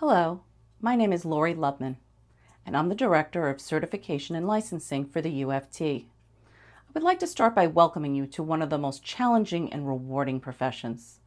Hello, my name is Lori Lubman, and I'm the Director of Certification and Licensing for the UFT. I would like to start by welcoming you to one of the most challenging and rewarding professions.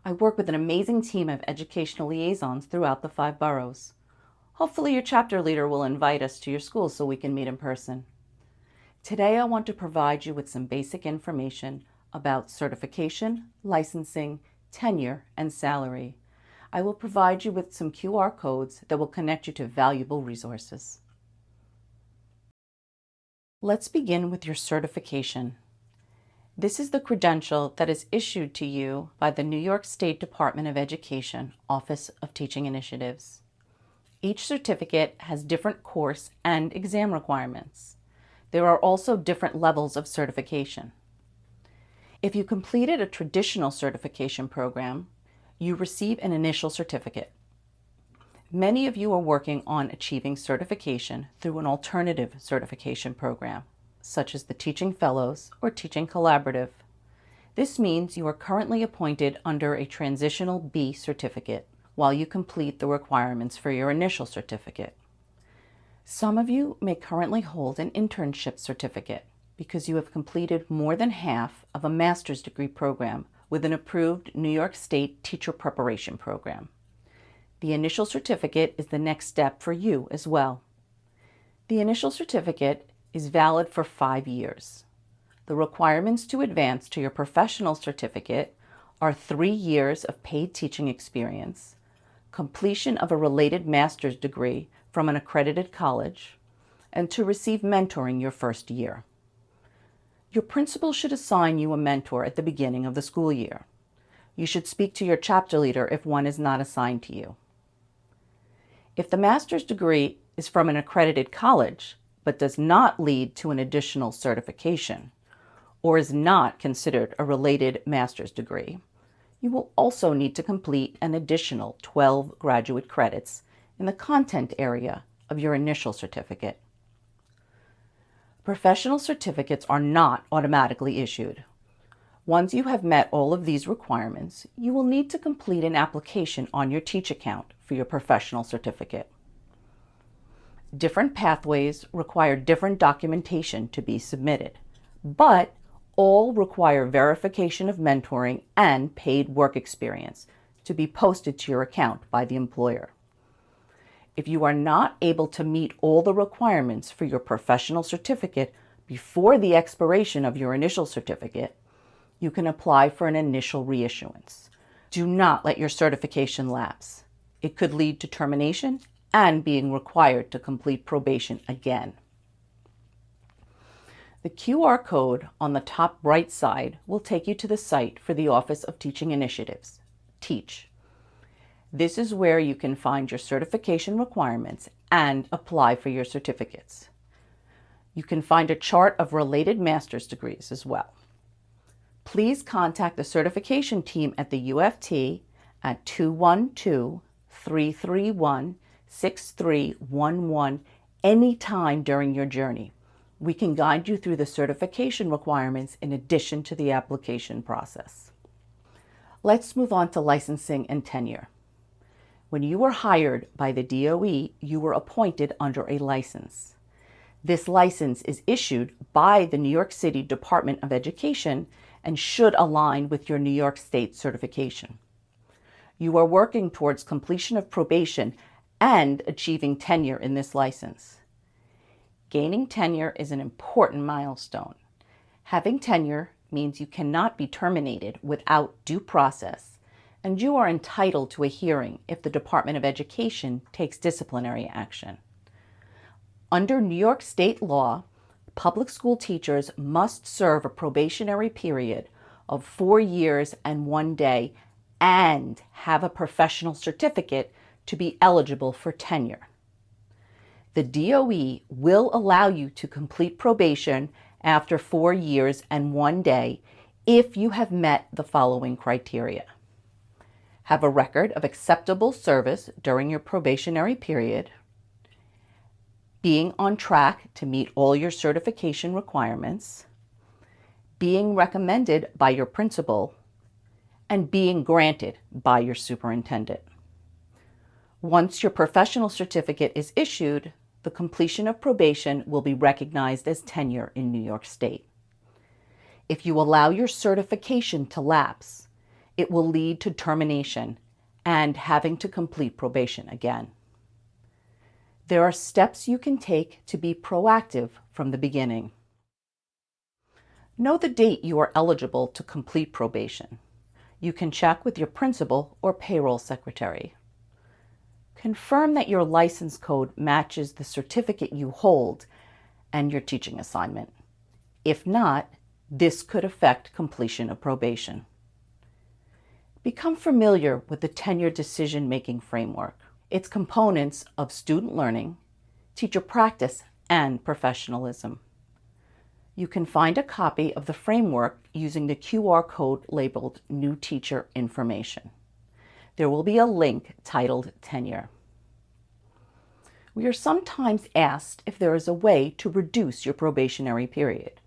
I work with an amazing team of educational liaisons throughout the 5 boroughs. Hopefully your chapter leader will invite us to your school so we can meet in person. Today I want to provide you with some basic information about certification, licensing, tenure, and salary. I will provide you with some QR codes that will connect you to valuable resources. Let's begin with your certification. This is the credential that is issued to you by the New York State Department of Education, Office of Teaching Initiatives. Each certificate has different course and exam requirements. There are also different levels of certification. If you completed a traditional certification program, you receive an initial certificate. Many of you are working on achieving certification through an alternative certification program, such as the Teaching Fellows or Teaching Collaborative. This means you are currently appointed under a Transitional B certificate while you complete the requirements for your initial certificate. Some of you may currently hold an internship certificate because you have completed more than half of a master's degree program with an approved New York State teacher preparation program. The initial certificate is the next step for you as well. The initial certificate is valid for 5 years. The requirements to advance to your professional certificate are 3 years of paid teaching experience, completion of a related master's degree from an accredited college, and to receive mentoring your first year. Your principal should assign you a mentor at the beginning of the school year. You should speak to your chapter leader if one is not assigned to you. If the master's degree is from an accredited college but does not lead to an additional certification or is not considered a related master's degree, you will also need to complete an additional 12 graduate credits in the content area of your initial certificate. Professional certificates are not automatically issued. Once you have met all of these requirements, you will need to complete an application on your Teach account for your professional certificate. Different pathways require different documentation to be submitted, but all require verification of mentoring and paid work experience to be posted to your account by the employer. If you are not able to meet all the requirements for your professional certificate before the expiration of your initial certificate, you can apply for an initial reissuance. Do not let your certification lapse. It could lead to termination and being required to complete probation again. The QR code on the top right side will take you to the site for the Office of Teaching Initiatives, TEACH. This is where you can find your certification requirements and apply for your certificates. You can find a chart of related master's degrees as well. Please contact the certification team at the UFT at 212-331-6311 anytime during your journey. We can guide you through the certification requirements in addition to the application process. Let's move on to licensing and tenure. When you were hired by the DOE, you were appointed under a license. This license is issued by the New York City Department of Education and should align with your New York State certification. You are working towards completion of probation and achieving tenure in this license. Gaining tenure is an important milestone. Having tenure means you cannot be terminated without due process, and you are entitled to a hearing if the Department of Education takes disciplinary action. Under New York State law, public school teachers must serve a probationary period of 4 years and 1 day and have a professional certificate to be eligible for tenure. The DOE will allow you to complete probation after 4 years and 1 day if you have met the following criteria. Have a record of acceptable service during your probationary period, being on track to meet all your certification requirements, being recommended by your principal, and being granted by your superintendent. Once your professional certificate is issued, the completion of probation will be recognized as tenure in New York State. If you allow your certification to lapse, it will lead to termination and having to complete probation again. There are steps you can take to be proactive from the beginning. Know the date you are eligible to complete probation. You can check with your principal or payroll secretary. Confirm that your license code matches the certificate you hold and your teaching assignment. If not, this could affect completion of probation. Become familiar with the tenure decision-making framework, its components of student learning, teacher practice, and professionalism. You can find a copy of the framework using the QR code labeled New Teacher Information. There will be a link titled Tenure. We are sometimes asked if there is a way to reduce your probationary period.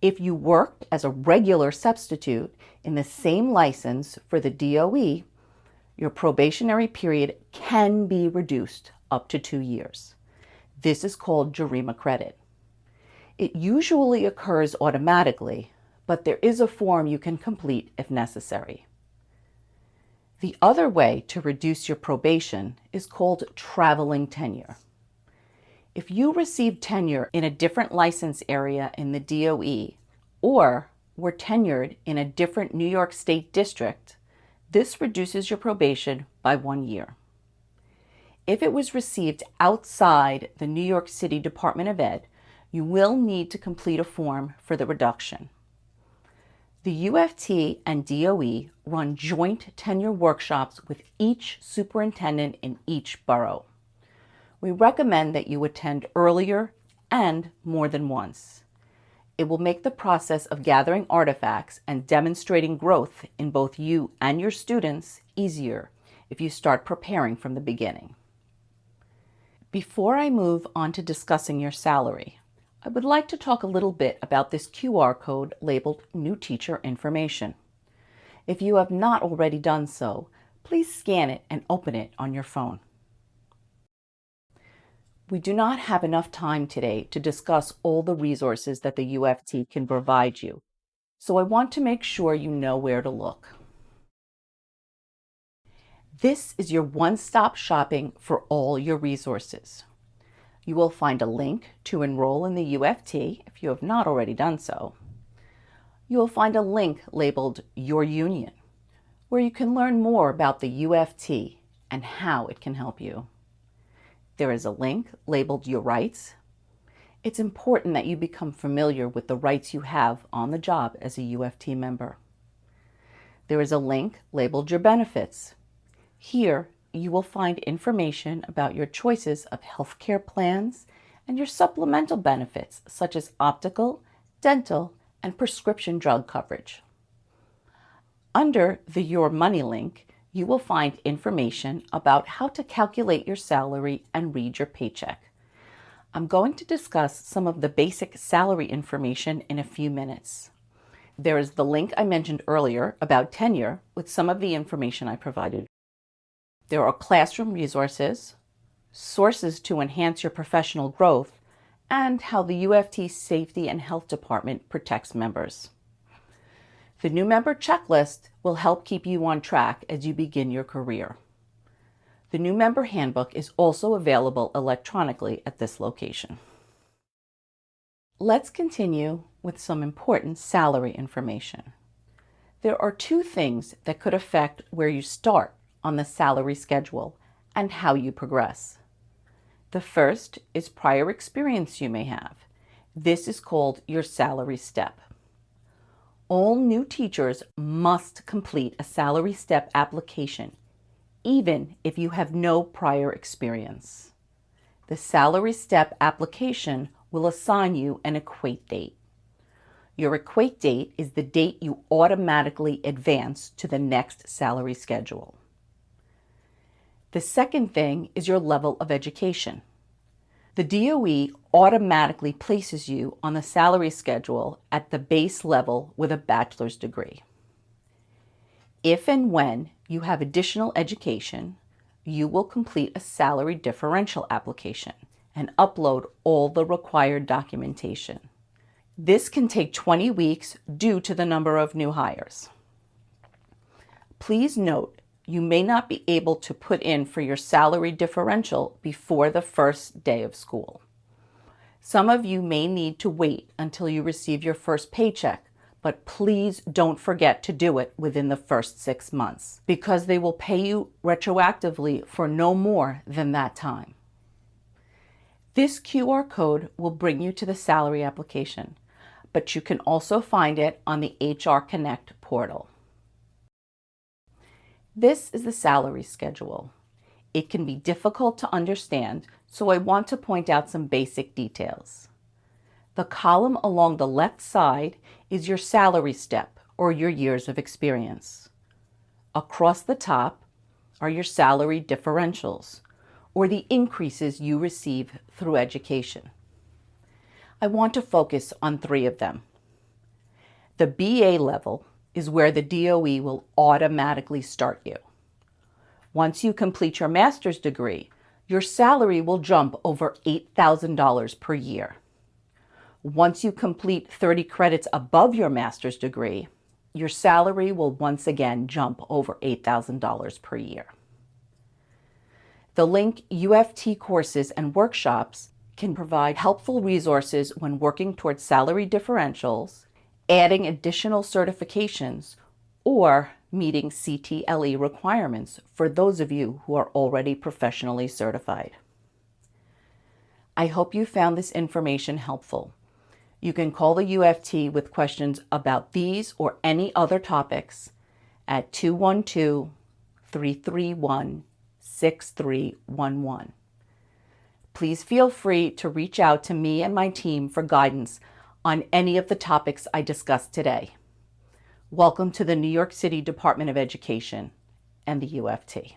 If you worked as a regular substitute in the same license for the DOE, your probationary period can be reduced up to 2 years. This is called JRIMA credit. It usually occurs automatically, but there is a form you can complete if necessary. The other way to reduce your probation is called traveling tenure. If you received tenure in a different license area in the DOE or were tenured in a different New York State district, this reduces your probation by 1 year. If it was received outside the New York City Department of Ed, you will need to complete a form for the reduction. The UFT and DOE run joint tenure workshops with each superintendent in each borough. We recommend that you attend earlier and more than once. It will make the process of gathering artifacts and demonstrating growth in both you and your students easier if you start preparing from the beginning. Before I move on to discussing your salary, I would like to talk a little bit about this QR code labeled New Teacher Information. If you have not already done so, please scan it and open it on your phone. We do not have enough time today to discuss all the resources that the UFT can provide you, so I want to make sure you know where to look. This is your one-stop shopping for all your resources. You will find a link to enroll in the UFT if you have not already done so. You will find a link labeled Your Union, where you can learn more about the UFT and how it can help you. There is a link labeled Your Rights. It's important that you become familiar with the rights you have on the job as a UFT member. There is a link labeled Your Benefits. Here, you will find information about your choices of healthcare plans and your supplemental benefits such as optical, dental, and prescription drug coverage. Under the Your Money link, you will find information about how to calculate your salary and read your paycheck. I'm going to discuss some of the basic salary information in a few minutes. There is the link I mentioned earlier about tenure with some of the information I provided. There are classroom resources, sources to enhance your professional growth, and how the UFT Safety and Health Department protects members. The new member checklist will help keep you on track as you begin your career. The new member handbook is also available electronically at this location. Let's continue with some important salary information. There are 2 things that could affect where you start on the salary schedule and how you progress. The first is prior experience you may have. This is called your salary step. All new teachers must complete a salary step application, even if you have no prior experience. The salary step application will assign you an equate date. Your equate date is the date you automatically advance to the next salary schedule. The second thing is your level of education. The DOE automatically places you on the salary schedule at the base level with a bachelor's degree. If and when you have additional education, you will complete a salary differential application and upload all the required documentation. This can take 20 weeks due to the number of new hires. Please note, you may not be able to put in for your salary differential before the first day of school. Some of you may need to wait until you receive your first paycheck, but please don't forget to do it within the first 6 months because they will pay you retroactively for no more than that time. This QR code will bring you to the salary application, but you can also find it on the HR Connect portal. This is the salary schedule. It can be difficult to understand, so I want to point out some basic details. The column along the left side is your salary step or your years of experience. Across the top are your salary differentials or the increases you receive through education. I want to focus on 3 of them. The BA level is where the DOE will automatically start you. Once you complete your master's degree, your salary will jump over $8,000 per year. Once you complete 30 credits above your master's degree, your salary will once again jump over $8,000 per year. The link UFT Courses and Workshops can provide helpful resources when working towards salary differentials, adding additional certifications, or meeting CTLE requirements for those of you who are already professionally certified. I hope you found this information helpful. You can call the UFT with questions about these or any other topics at 212-331-6311. Please feel free to reach out to me and my team for guidance on any of the topics I discussed today. Welcome to the New York City Department of Education and the UFT.